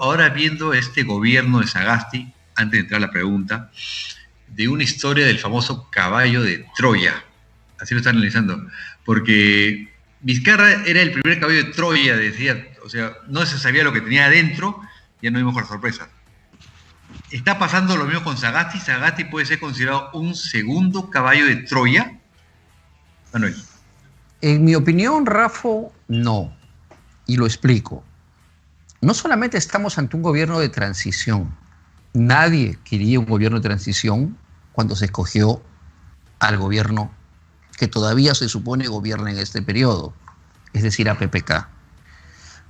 ahora viendo este gobierno de Sagasti, antes de entrar a la pregunta, de una historia del famoso caballo de Troya. Así lo están analizando. Porque Vizcarra era el primer caballo de Troya, decía, o sea, no se sabía lo que tenía adentro, ya no hay mejor sorpresa. ¿Está pasando lo mismo con Sagasti? ¿Sagasti puede ser considerado un segundo caballo de Troya? Manuel. En mi opinión, Rafa, no. Y lo explico. No solamente estamos ante un gobierno de transición. Nadie quería un gobierno de transición cuando se escogió al gobierno que todavía se supone gobierna en este periodo, es decir, a PPK.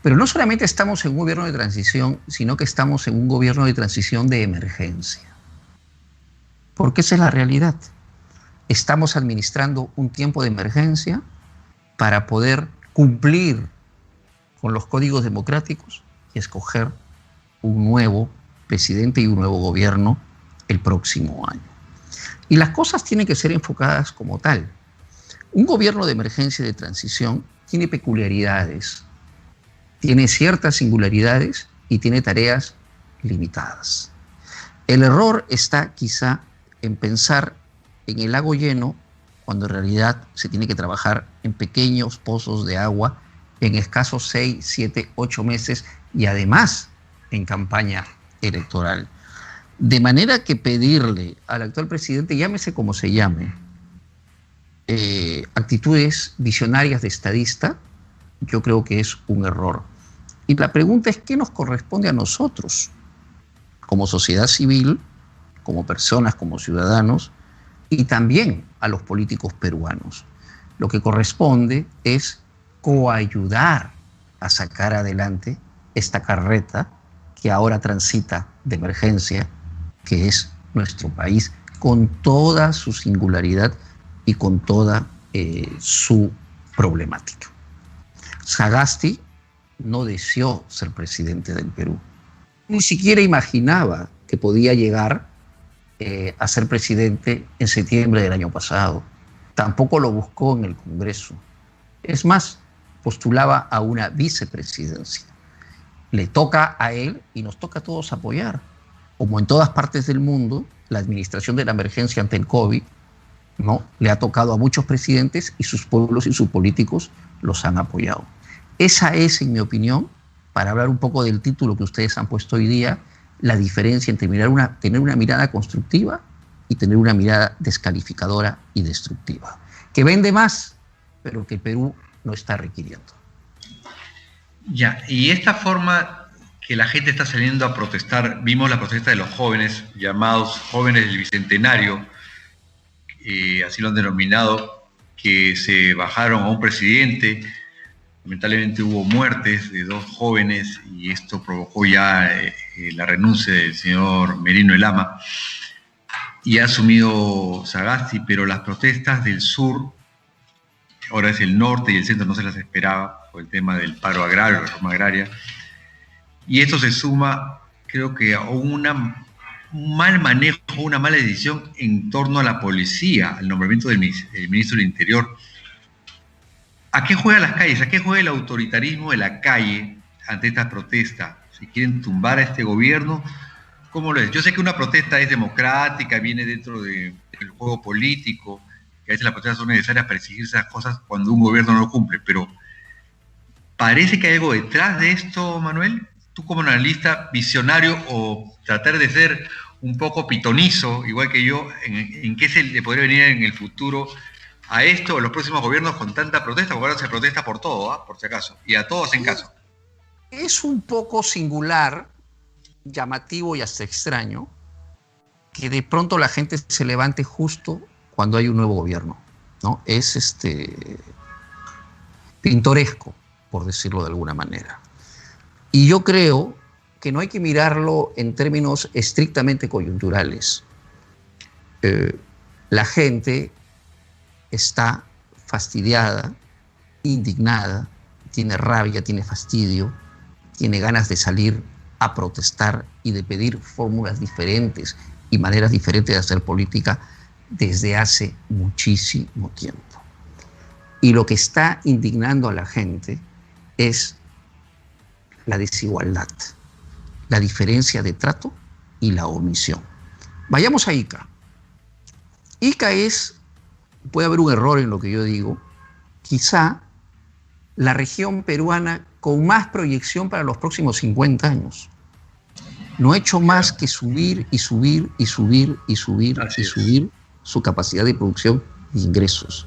Pero no solamente estamos en un gobierno de transición, sino que estamos en un gobierno de transición de emergencia. Porque esa es la realidad. Estamos administrando un tiempo de emergencia para poder cumplir con los códigos democráticos y escoger un nuevo presidente y un nuevo gobierno el próximo año. Y las cosas tienen que ser enfocadas como tal. Un gobierno de emergencia y de transición tiene peculiaridades, tiene ciertas singularidades y tiene tareas limitadas. El error está quizá en pensar en el lago lleno cuando en realidad se tiene que trabajar en pequeños pozos de agua en escasos 6, 7, 8 meses y además en campaña electoral. De manera que pedirle al actual presidente, llámese como se llame, actitudes visionarias de estadista, yo creo que es un error. Y la pregunta es, ¿qué nos corresponde a nosotros, como sociedad civil, como personas, como ciudadanos, y también a los políticos peruanos? Lo que corresponde es coayudar a sacar adelante esta carreta que ahora transita de emergencia, que es nuestro país, con toda su singularidad y con toda su problemática. Sagasti no deseó ser presidente del Perú. Ni siquiera imaginaba que podía llegar a ser presidente en septiembre del año pasado. Tampoco lo buscó en el Congreso. Es más, postulaba a una vicepresidencia. Le toca a él y nos toca a todos apoyar. Como en todas partes del mundo, la administración de la emergencia ante el COVID, ¿no?, le ha tocado a muchos presidentes y sus pueblos y sus políticos los han apoyado. Esa es, en mi opinión, para hablar un poco del título que ustedes han puesto hoy día, la diferencia entre tener una mirada constructiva y tener una mirada descalificadora y destructiva, que vende más, pero que el Perú no está requiriendo. Ya, y esta forma que la gente está saliendo a protestar, vimos la protesta de los jóvenes, llamados jóvenes del Bicentenario, así lo han denominado, que se bajaron a un presidente. Lamentablemente hubo muertes de 2 jóvenes y esto provocó ya la renuncia del señor Merino Elama y ha asumido Sagasti, pero las protestas del sur, ahora es el norte y el centro, no se las esperaba por el tema del paro agrario, reforma agraria, y esto se suma, creo que a un mal manejo, una mala decisión en torno a la policía, al nombramiento del ministro del Interior. ¿A qué juegan las calles? ¿A qué juega el autoritarismo de la calle ante esta protesta? Si quieren tumbar a este gobierno, ¿cómo lo es? Yo sé que una protesta es democrática, viene dentro del juego político, que a veces las protestas son necesarias para exigir esas cosas cuando un gobierno no lo cumple, pero ¿parece que hay algo detrás de esto, Manuel? Tú como analista visionario o tratar de ser un poco pitonizo, igual que yo, ¿en qué se le podría venir en el futuro a esto o los próximos gobiernos con tanta protesta? Porque ahora se protesta por todo, ¿eh?, por si acaso, y a todos en caso. Es un poco singular, llamativo y hasta extraño que de pronto la gente se levante justo cuando hay un nuevo gobierno, ¿no? Es pintoresco, por decirlo de alguna manera. Y yo creo que no hay que mirarlo en términos estrictamente coyunturales. La gente está fastidiada, indignada, tiene rabia, tiene fastidio, tiene ganas de salir a protestar y de pedir fórmulas diferentes y maneras diferentes de hacer política desde hace muchísimo tiempo. Y lo que está indignando a la gente es la desigualdad. la diferencia de trato y la omisión. Vayamos a Ica. Ica puede haber un error en lo que yo digo, quizá la región peruana con más proyección para los próximos 50 años. No ha hecho más que subir y subir y subir y subir y subir su capacidad de producción de ingresos.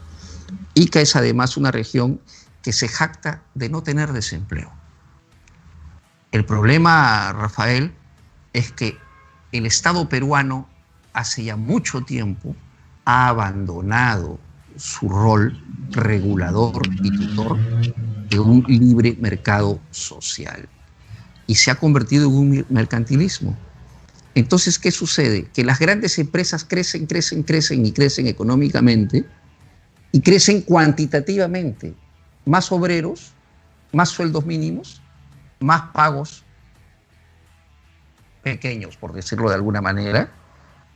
Ica es además una región que se jacta de no tener desempleo. El problema, Rafael, es que el Estado peruano hace ya mucho tiempo ha abandonado su rol regulador y tutor de un libre mercado social y se ha convertido en un mercantilismo. Entonces, ¿qué sucede? Que las grandes empresas crecen económicamente y crecen cuantitativamente. Más obreros, más sueldos mínimos, más pagos pequeños, por decirlo de alguna manera,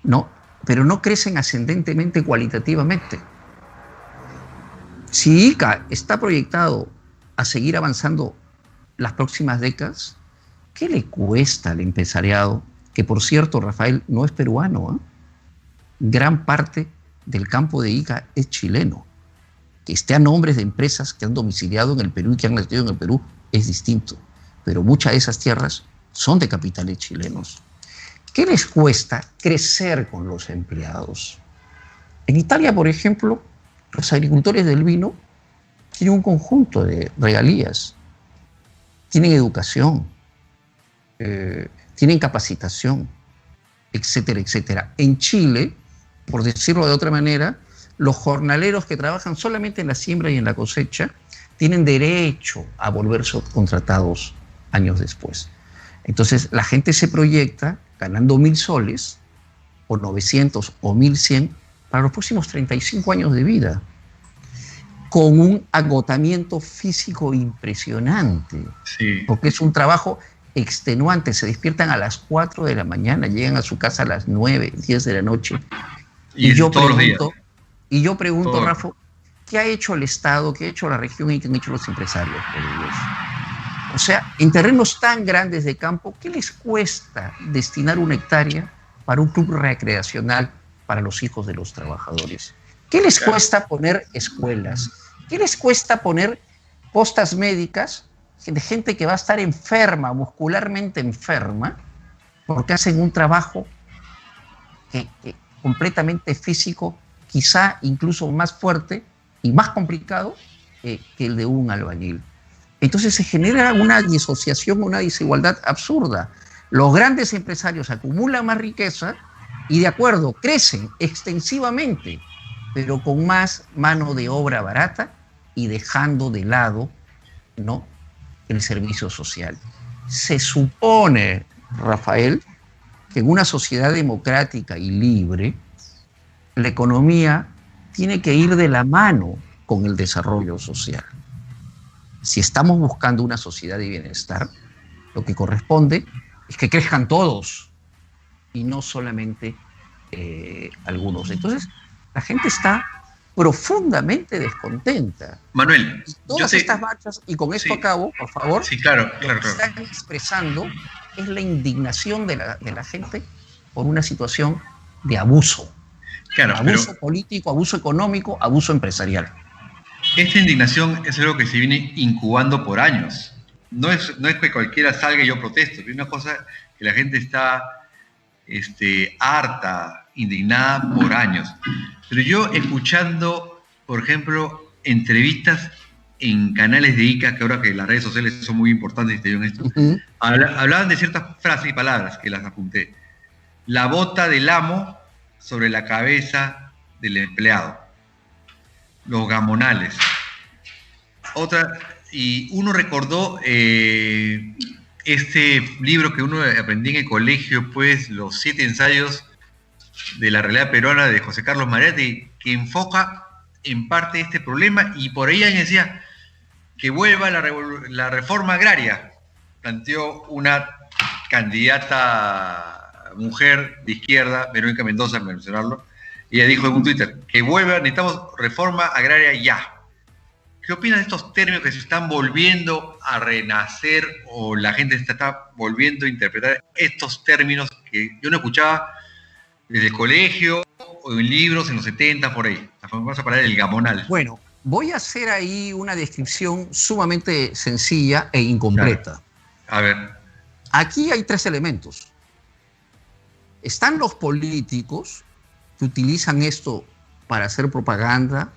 ¿no? Pero no crecen ascendentemente cualitativamente. Si Ica está proyectado a seguir avanzando las próximas décadas, ¿qué le cuesta al empresariado? Que por cierto, Rafael, no es peruano, ¿eh? Gran parte del campo de Ica es chileno. Que esté a nombres de empresas que han domiciliado en el Perú y que han nacido en el Perú es distinto. Pero muchas de esas tierras son de capitales chilenos. ¿Qué les cuesta crecer con los empleados? En Italia, por ejemplo, los agricultores del vino tienen un conjunto de regalías, tienen educación, tienen capacitación, etcétera, etcétera. En Chile, por decirlo de otra manera, los jornaleros que trabajan solamente en la siembra y en la cosecha tienen derecho a volver subcontratados años después. Entonces, la gente se proyecta ganando 1.000 soles, o 900 o 1.100, para los próximos 35 años de vida, con un agotamiento físico impresionante, sí, porque es un trabajo extenuante. Se despiertan a las 4 de la mañana, llegan a su casa a las 9, 10 de la noche. Y yo pregunto, Rafa, ¿qué ha hecho el Estado, qué ha hecho la región y qué han hecho los empresarios por ellos? O sea, en terrenos tan grandes de campo, ¿qué les cuesta destinar 1 hectárea para un club recreacional para los hijos de los trabajadores? ¿Qué les cuesta poner escuelas? ¿Qué les cuesta poner postas médicas de gente que va a estar enferma, muscularmente enferma, porque hacen un trabajo que completamente físico, quizá incluso más fuerte y más complicado que el de un albañil? Entonces se genera una disociación, una desigualdad absurda. Los grandes empresarios acumulan más riqueza y, de acuerdo, crecen extensivamente, pero con más mano de obra barata y dejando de lado, ¿no?, el servicio social. Se supone, Rafael, que en una sociedad democrática y libre, la economía tiene que ir de la mano con el desarrollo social. Si estamos buscando una sociedad de bienestar, lo que corresponde es que crezcan todos y no solamente algunos. Entonces, la gente está profundamente descontenta. Manuel, y todas estas marchas, y con esto acabo, por favor, claro. están expresando es la indignación de la gente por una situación de abuso. Claro, abuso político, abuso económico, abuso empresarial. Esta indignación es algo que se viene incubando por años. No es que cualquiera salga y yo protesto. Es una cosa que la gente está harta, indignada por años. Pero yo escuchando, por ejemplo, entrevistas en canales de Ica, que ahora que las redes sociales son muy importantes, te digo en esto, hablaban de ciertas frases y palabras que las apunté. La bota del amo sobre la cabeza del empleado. Los gamonales. Y uno recordó este libro que uno aprendí en el colegio, pues, Los 7 ensayos de la realidad peruana, de José Carlos Mariátegui, que enfoca en parte este problema, y por ahí alguien decía que vuelva la reforma agraria. Planteó una candidata mujer de izquierda, Verónica Mendoza, para mencionarlo, y ella dijo en un Twitter que vuelva, necesitamos reforma agraria ya. ¿Qué opinas de estos términos que se están volviendo a renacer o la gente se está volviendo a interpretar estos términos que yo no escuchaba desde el colegio o en libros en los 70, por ahí? La famosa palabra del gamonal. Bueno, voy a hacer ahí una descripción sumamente sencilla e incompleta. Claro. A ver. Aquí hay 3 elementos. Están los políticos que utilizan esto para hacer propaganda.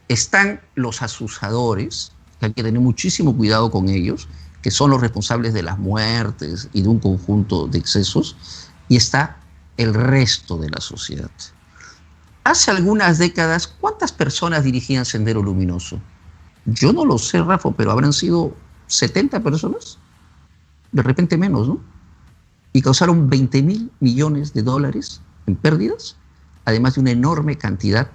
Están los asusadores, que hay que tener muchísimo cuidado con ellos, que son los responsables de las muertes y de un conjunto de excesos. Y está el resto de la sociedad. Hace algunas décadas, ¿cuántas personas dirigían Sendero Luminoso? Yo no lo sé, Rafa, pero habrán sido 70 personas. De repente menos, ¿no? Y causaron 20.000 millones de dólares en pérdidas, además de una enorme cantidad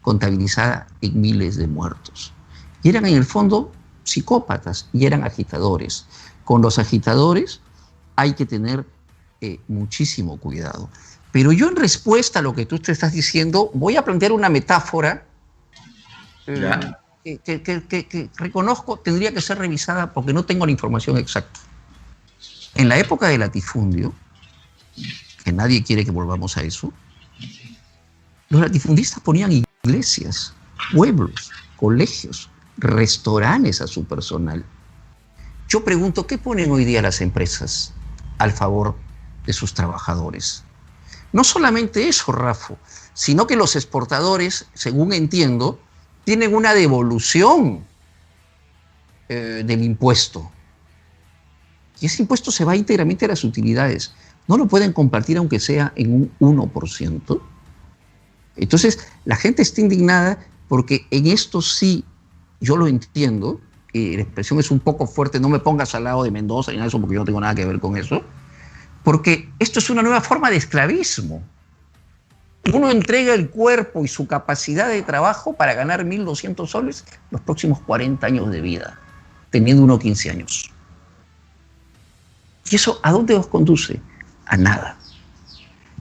contabilizada en miles de muertos. Y eran en el fondo psicópatas y eran agitadores. Con los agitadores hay que tener muchísimo cuidado. Pero yo, en respuesta a lo que tú te estás diciendo, voy a plantear una metáfora que reconozco tendría que ser revisada porque no tengo la información exacta. En la época del latifundio, que nadie quiere que volvamos a eso, los latifundistas ponían iglesias, pueblos, colegios, restaurantes a su personal. Yo pregunto, ¿qué ponen hoy día las empresas al favor de sus trabajadores? No solamente eso, Rafa, sino que los exportadores, según entiendo, tienen una devolución del impuesto. Y ese impuesto se va íntegramente a las utilidades. No lo pueden compartir aunque sea en un 1%. Entonces, la gente está indignada porque en esto sí, yo lo entiendo, y la expresión es un poco fuerte, no me pongas al lado de Mendoza y nada de eso porque yo no tengo nada que ver con eso, porque esto es una nueva forma de esclavismo. Uno entrega el cuerpo y su capacidad de trabajo para ganar 1.200 soles los próximos 40 años de vida, teniendo uno 15 años. ¿Y eso a dónde os conduce? A nada.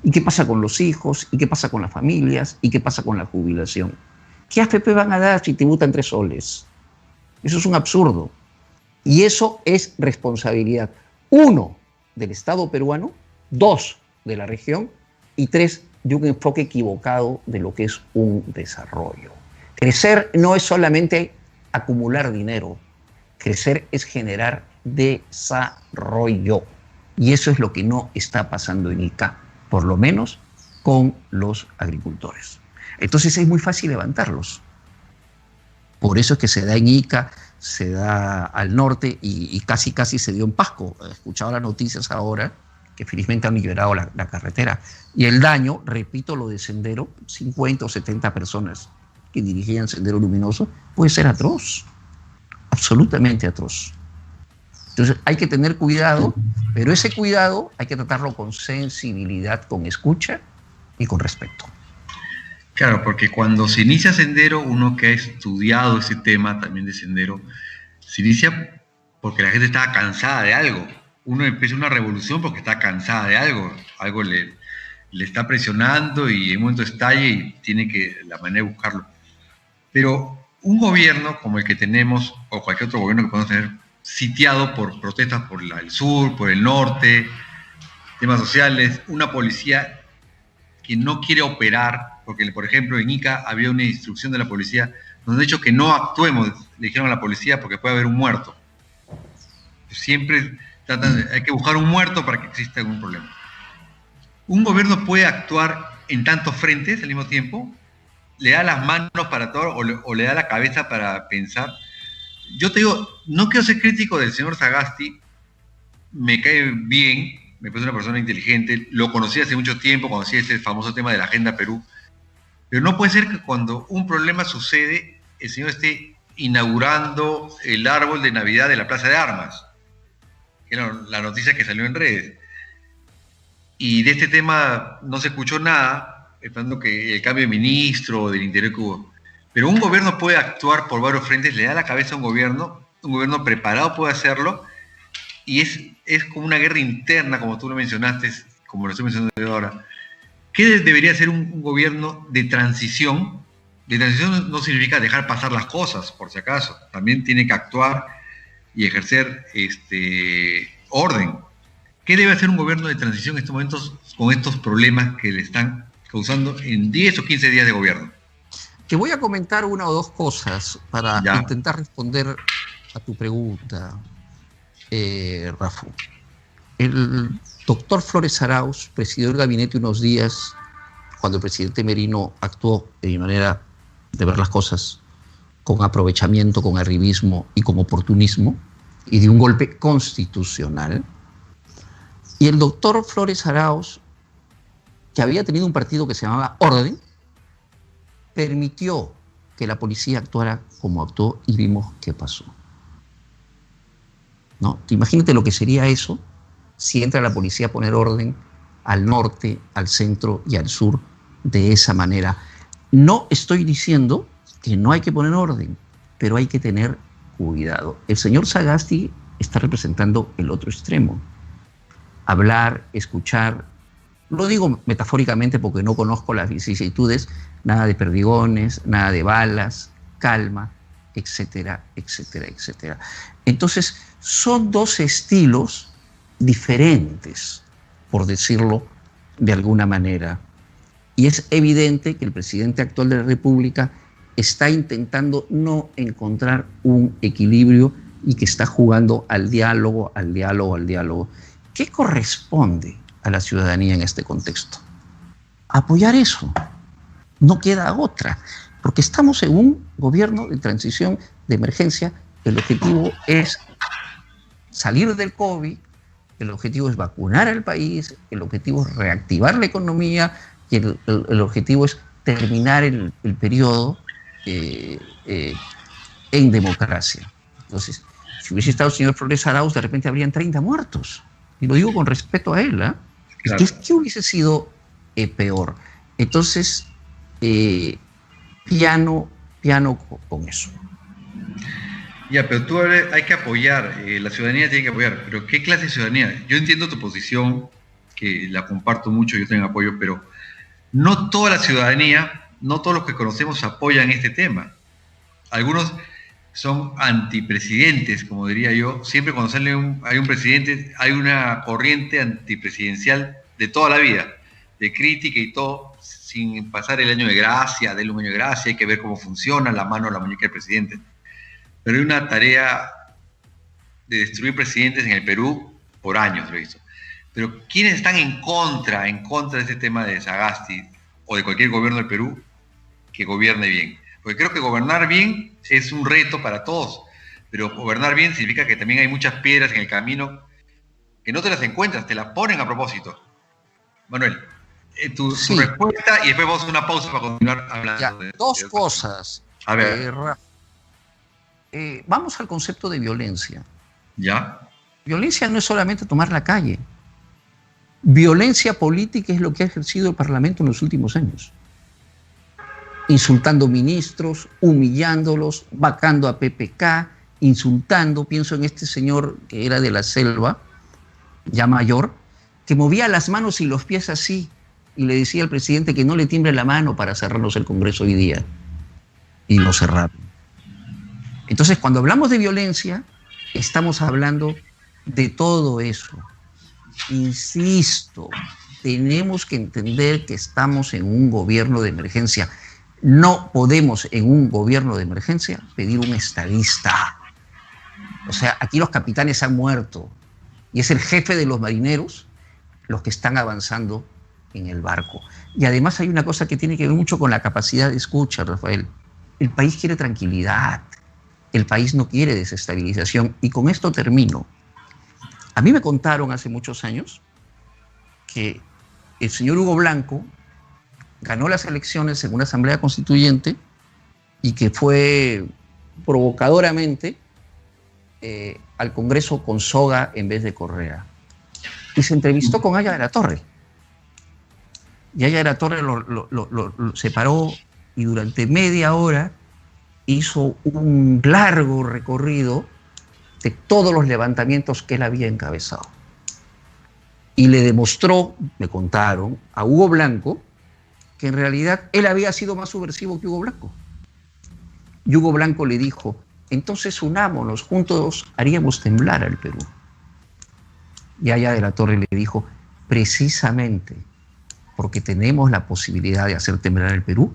¿Y qué pasa con los hijos? ¿Y qué pasa con las familias? ¿Y qué pasa con la jubilación? ¿Qué AFP van a dar si tributan 3 soles? Eso es un absurdo. Y eso es responsabilidad, 1, del Estado peruano, 2, de la región, y 3, de un enfoque equivocado de lo que es un desarrollo. Crecer no es solamente acumular dinero. Crecer es generar desarrollo. Y eso es lo que no está pasando en Ica, por lo menos con los agricultores. Entonces es muy fácil levantarlos. Por eso es que se da en Ica, se da al norte y casi se dio en Pasco. He escuchado las noticias ahora que felizmente han liberado la carretera. Y el daño, repito lo de Sendero, 50 o 70 personas que dirigían Sendero Luminoso, puede ser atroz, absolutamente atroz. Entonces hay que tener cuidado, pero ese cuidado hay que tratarlo con sensibilidad, con escucha y con respeto. Claro, porque cuando se inicia Sendero, uno que ha estudiado ese tema también de Sendero, se inicia porque la gente estaba cansada de algo. Uno empieza una revolución porque está cansada de algo. Algo le está presionando y en un momento estalle y tiene que la manera de buscarlo. Pero un gobierno como el que tenemos, o cualquier otro gobierno que podamos tener, sitiado por protestas por el sur, por el norte, temas sociales, una policía que no quiere operar, porque por ejemplo en Ica había una instrucción de la policía donde han dicho que no actuemos, le dijeron a la policía, porque puede haber un muerto. Siempre hay que buscar un muerto para que exista algún problema. Un gobierno puede actuar en tantos frentes al mismo tiempo, le da las manos para actuar o le da la cabeza para pensar. Yo te digo, no quiero ser crítico del señor Sagasti, me cae bien, me parece una persona inteligente, lo conocí hace mucho tiempo, conocí este famoso tema de la Agenda Perú, pero no puede ser que cuando un problema sucede, el señor esté inaugurando el árbol de Navidad de la Plaza de Armas, que era la noticia que salió en redes. Y de este tema no se escuchó nada, esperando que el cambio de ministro del Interior que hubo. Pero un gobierno puede actuar por varios frentes, le da la cabeza a un gobierno preparado puede hacerlo, y es como una guerra interna, como tú lo mencionaste, como lo estoy mencionando ahora. ¿Qué debería ser un gobierno de transición De transición no significa dejar pasar las cosas, por si acaso. También tiene que actuar y ejercer orden. ¿Qué debe hacer un gobierno de transición en estos momentos con estos problemas que le están causando en 10 o 15 días de gobierno? Te voy a comentar una o dos cosas para intentar responder a tu pregunta, Rafa. El doctor Flores Arauz presidió el gabinete unos días cuando el presidente Merino actuó de mi manera de ver las cosas con aprovechamiento, con arribismo y con oportunismo, y de un golpe constitucional. Y el doctor Flores Arauz, que había tenido un partido que se llamaba Orden, permitió que la policía actuara como actuó y vimos qué pasó. ¿No? Imagínate lo que sería eso si entra la policía a poner orden al norte, al centro y al sur de esa manera. No estoy diciendo que no hay que poner orden, pero hay que tener cuidado. El señor Sagasti está representando el otro extremo. Hablar, escuchar, lo digo metafóricamente porque no conozco las vicisitudes, nada de perdigones, nada de balas, calma, etcétera, etcétera, etcétera. Entonces, son dos estilos diferentes, por decirlo de alguna manera. Y es evidente que el presidente actual de la República está intentando no encontrar un equilibrio y que está jugando al diálogo, al diálogo, al diálogo. ¿Qué corresponde a la ciudadanía en este contexto? Apoyar eso. No queda otra, porque estamos en un gobierno de transición, de emergencia. El objetivo es salir del COVID, el objetivo es vacunar al país, el objetivo es reactivar la economía, y el objetivo es terminar el periodo en democracia. Entonces, si hubiese estado el señor Flores Arauz, de repente habrían 30 muertos. Y lo digo con respeto a él, ¿eh? Claro. ¿Qué hubiese sido peor? Entonces, piano con eso. Ya, pero tú hay que apoyar, la ciudadanía tiene que apoyar, pero ¿qué clase de ciudadanía? Yo entiendo tu posición, que la comparto mucho, yo también apoyo, pero no toda la ciudadanía, no todos los que conocemos apoyan este tema. Algunos son antipresidentes, como diría yo. Siempre cuando hay un presidente, hay una corriente antipresidencial de toda la vida, de crítica y todo, sin pasar el año de gracia, darle un año de gracia, hay que ver cómo funciona la mano o la muñeca del presidente. Pero hay una tarea de destruir presidentes en el Perú por años, lo he visto. Pero ¿quiénes están en contra de este tema de Sagasti o de cualquier gobierno del Perú que gobierne bien? Porque creo que gobernar bien es un reto para todos, pero gobernar bien significa que también hay muchas piedras en el camino que no te las encuentras, te las ponen a propósito. Manuel, tu respuesta y después vamos a hacer una pausa para continuar hablando. Ya, dos cosas. A ver. Vamos al concepto de violencia. ¿Ya? Violencia no es solamente tomar la calle. Violencia política es lo que ha ejercido el Parlamento en los últimos años. Insultando ministros, humillándolos, vacando a PPK, insultando. Pienso en este señor que era de la selva, ya mayor, que movía las manos y los pies así y le decía al presidente que no le tiemble la mano para cerrarnos el Congreso hoy día. Y lo cerraron. Entonces, cuando hablamos de violencia, estamos hablando de todo eso. Insisto, tenemos que entender que estamos en un gobierno de emergencia. No podemos en un gobierno de emergencia pedir un estadista. O sea, aquí los capitanes han muerto y es el jefe de los marineros los que están avanzando en el barco. Y además hay una cosa que tiene que ver mucho con la capacidad de escucha, Rafael. El país quiere tranquilidad. El país no quiere desestabilización. Y con esto termino. A mí me contaron hace muchos años que el señor Hugo Blanco ganó las elecciones en una asamblea constituyente y que fue provocadoramente al Congreso con soga en vez de correa. Y se entrevistó con Haya de la Torre. Y Haya de la Torre lo separó y durante media hora hizo un largo recorrido de todos los levantamientos que él había encabezado. Y le demostró, me contaron, a Hugo Blanco que en realidad él había sido más subversivo que Hugo Blanco. Y Hugo Blanco le dijo, entonces unámonos, juntos haríamos temblar al Perú. Y Haya de la Torre le dijo, precisamente porque tenemos la posibilidad de hacer temblar al Perú,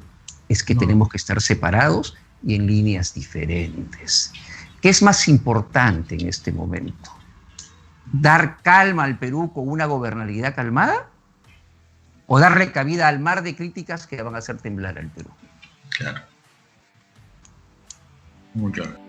es que tenemos que estar separados y en líneas diferentes. ¿Qué es más importante en este momento? ¿Dar calma al Perú con una gobernabilidad calmada? ¿O darle cabida al mar de críticas que van a hacer temblar al Perú? Claro. Muy claro.